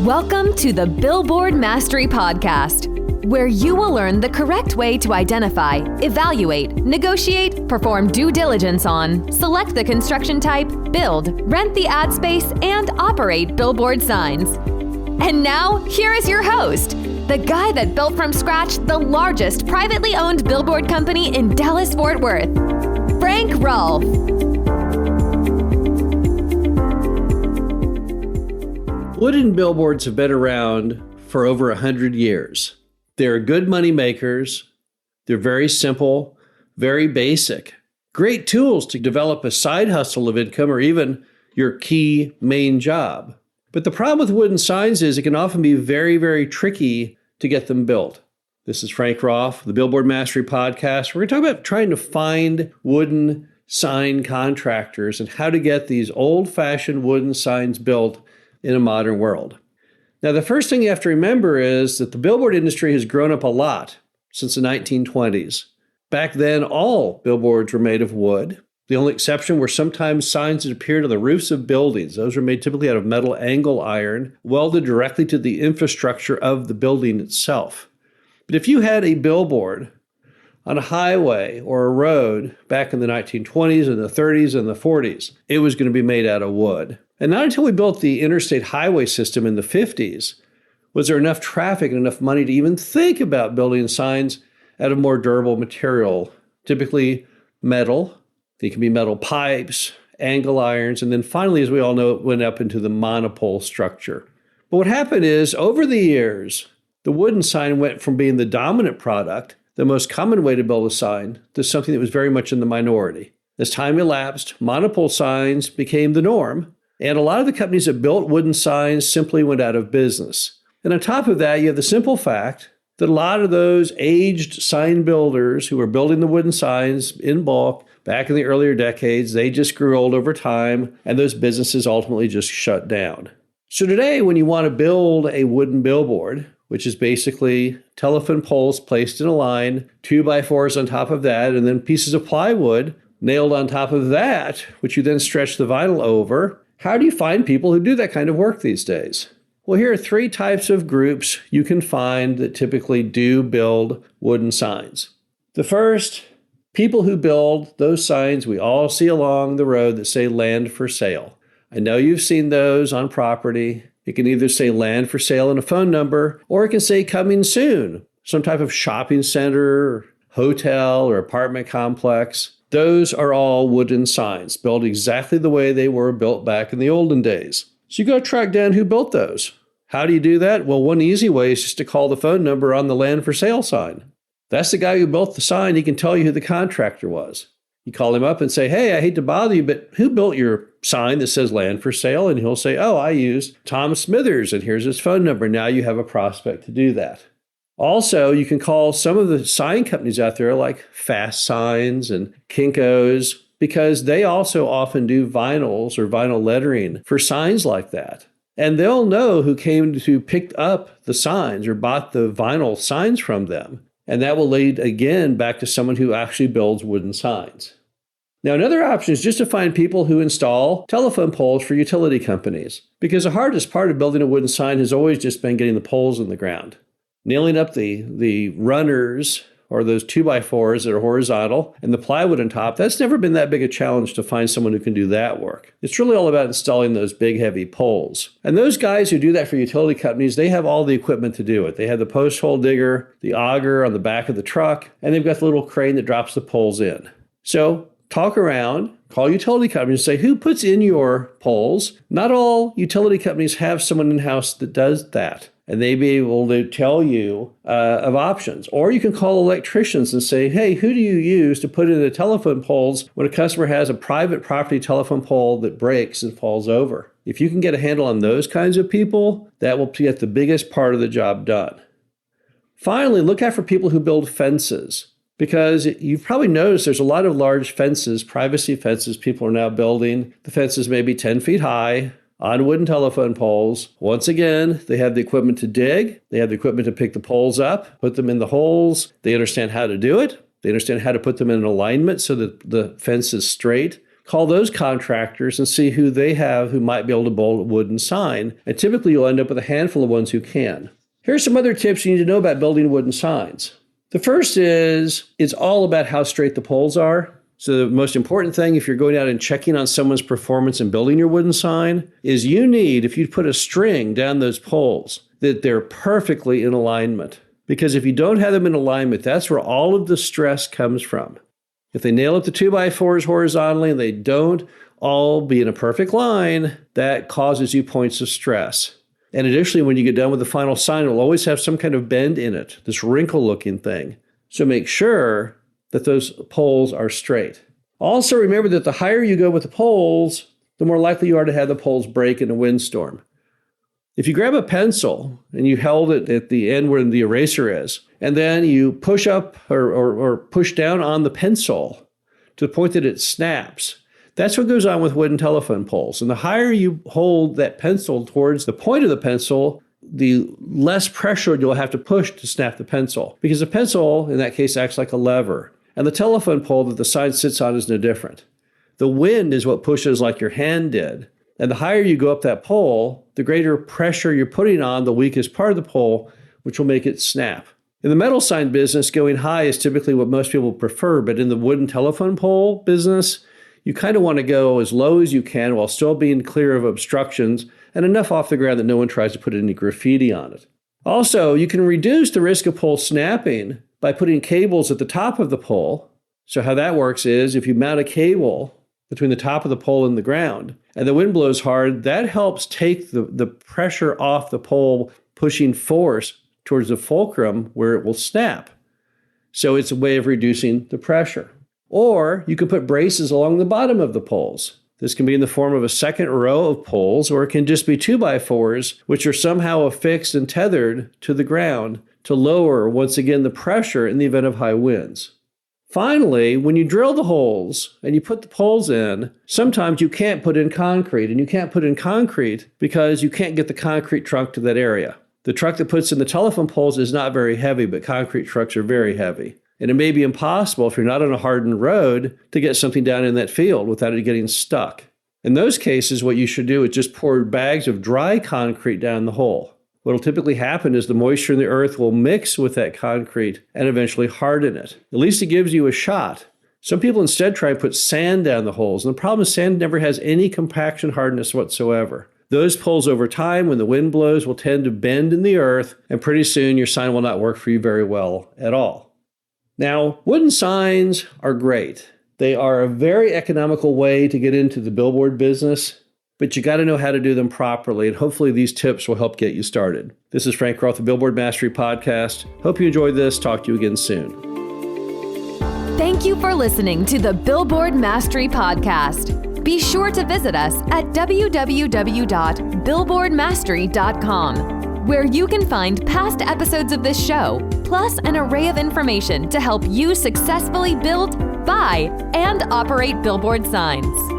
Welcome to the Billboard Mastery Podcast, where you will learn the correct way to identify, evaluate, negotiate, perform due diligence on, select the construction type, build, rent the ad space, and operate billboard signs. And now, here is your host, the guy that built from scratch the largest privately owned billboard company in Dallas-Fort Worth, Frank Rolfe. Wooden billboards have been around for over 100 years. They're good money makers. They're very simple, very basic. Great tools to develop a side hustle of income or even your key main job. But the problem with wooden signs is it can often be very, very tricky to get them built. This is Frank Rolfe, the Billboard Mastery Podcast. We're going to talk about trying to find wooden sign contractors and how to get these old-fashioned wooden signs built in a modern world. Now, the first thing you have to remember is that the billboard industry has grown up a lot since the 1920s. Back then, all billboards were made of wood. The only exception were sometimes signs that appeared on the roofs of buildings. Those were made typically out of metal angle iron, welded directly to the infrastructure of the building itself. But if you had a billboard on a highway or a road back in the 1920s and the 30s and the 40s, it was going to be made out of wood. And not until we built the interstate highway system in the 50s was there enough traffic and enough money to even think about building signs out of more durable material, typically metal. They can be metal pipes, angle irons, and then finally, as we all know, it went up into the monopole structure. But what happened is, over the years, the wooden sign went from being the dominant product, the most common way to build a sign, to something that was very much in the minority. As time elapsed, monopole signs became the norm, and a lot of the companies that built wooden signs simply went out of business. And on top of that, you have the simple fact that a lot of those aged sign builders who were building the wooden signs in bulk back in the earlier decades, they just grew old over time, and those businesses ultimately just shut down. So today, when you want to build a wooden billboard, which is basically telephone poles placed in a line, 2x4s on top of that, and then pieces of plywood nailed on top of that, which you then stretch the vinyl over, how do you find people who do that kind of work these days? Well, here are three types of groups you can find that typically do build wooden signs. The first, people who build those signs we all see along the road that say land for sale. I know you've seen those on property. It can either say land for sale and a phone number, or it can say coming soon, some type of shopping center, or hotel, or apartment complex. Those are all wooden signs, built exactly the way they were built back in the olden days. So you go track down who built those. How do you do that? Well, one easy way is just to call the phone number on the land for sale sign. That's the guy who built the sign. He can tell you who the contractor was. You call him up and say, hey, I hate to bother you, but who built your sign that says land for sale? And he'll say, oh, I used Tom Smithers, and here's his phone number. Now you have a prospect to do that. Also, you can call some of the sign companies out there like Fast Signs and Kinko's, because they also often do vinyls or vinyl lettering for signs like that. And they'll know who came to pick up the signs or bought the vinyl signs from them. And that will lead, again, back to someone who actually builds wooden signs. Now, another option is just to find people who install telephone poles for utility companies, because the hardest part of building a wooden sign has always just been getting the poles in the ground. Nailing up the runners or those 2x4s that are horizontal and the plywood on top, that's never been that big a challenge to find someone who can do that work. It's really all about installing those big, heavy poles. And those guys who do that for utility companies, they have all the equipment to do it. They have the post hole digger, the auger on the back of the truck, and they've got the little crane that drops the poles in. So talk around, call utility companies and say, who puts in your poles? Not all utility companies have someone in-house that does that. And they'd be able to tell you of options. Or you can call electricians and say, hey, who do you use to put in the telephone poles when a customer has a private property telephone pole that breaks and falls over? If you can get a handle on those kinds of people, that will get the biggest part of the job done. Finally, look out for people who build fences, because you've probably noticed there's a lot of large fences, privacy fences people are now building. The fences may be 10 feet high, on wooden telephone poles. Once again, they have the equipment to dig. They have the equipment to pick the poles up, put them in the holes. They understand how to do it. They understand how to put them in alignment so that the fence is straight. Call those contractors and see who they have who might be able to build a wooden sign. And typically you'll end up with a handful of ones who can. Here's some other tips you need to know about building wooden signs. The first is it's all about how straight the poles are. So the most important thing if you're going out and checking on someone's performance and building your wooden sign is you need, if you put a string down those poles, that they're perfectly in alignment. Because if you don't have them in alignment, that's where all of the stress comes from. If they nail up the 2x4s horizontally and they don't all be in a perfect line, that causes you points of stress. And additionally, when you get done with the final sign, it'll always have some kind of bend in it, this wrinkle-looking thing. So make sure that those poles are straight. Also remember that the higher you go with the poles, the more likely you are to have the poles break in a windstorm. If you grab a pencil and you held it at the end where the eraser is, and then you push up or push down on the pencil to the point that it snaps, that's what goes on with wooden telephone poles. And the higher you hold that pencil towards the point of the pencil, the less pressure you'll have to push to snap the pencil. Because the pencil, in that case, acts like a lever. And the telephone pole that the sign sits on is no different. The wind is what pushes like your hand did. And the higher you go up that pole, the greater pressure you're putting on the weakest part of the pole, which will make it snap. In the metal sign business, going high is typically what most people prefer, but in the wooden telephone pole business, you kind of want to go as low as you can while still being clear of obstructions and enough off the ground that no one tries to put any graffiti on it. Also, you can reduce the risk of pole snapping by putting cables at the top of the pole. So how that works is if you mount a cable between the top of the pole and the ground, and the wind blows hard, that helps take the pressure off the pole, pushing force towards the fulcrum where it will snap. So it's a way of reducing the pressure. Or you can put braces along the bottom of the poles. This can be in the form of a second row of poles, or it can just be 2x4s, which are somehow affixed and tethered to the ground to lower, once again, the pressure in the event of high winds. Finally, when you drill the holes and you put the poles in, sometimes you can't put in concrete, and you can't put in concrete because you can't get the concrete truck to that area. The truck that puts in the telephone poles is not very heavy, but concrete trucks are very heavy. And it may be impossible if you're not on a hardened road to get something down in that field without it getting stuck. In those cases, what you should do is just pour bags of dry concrete down the hole. What will typically happen is the moisture in the earth will mix with that concrete and eventually harden it. At least it gives you a shot. Some people instead try and put sand down the holes, and the problem is sand never has any compaction hardness whatsoever. Those poles over time, when the wind blows, will tend to bend in the earth, and pretty soon your sign will not work for you very well at all. Now, wooden signs are great. They are a very economical way to get into the billboard business, but you got to know how to do them properly, and hopefully these tips will help get you started. This is Frank Roth, the Billboard Mastery Podcast. Hope you enjoyed this. Talk to you again soon. Thank you for listening to the Billboard Mastery Podcast. Be sure to visit us at www.billboardmastery.com, where you can find past episodes of this show, plus an array of information to help you successfully build, buy, and operate billboard signs.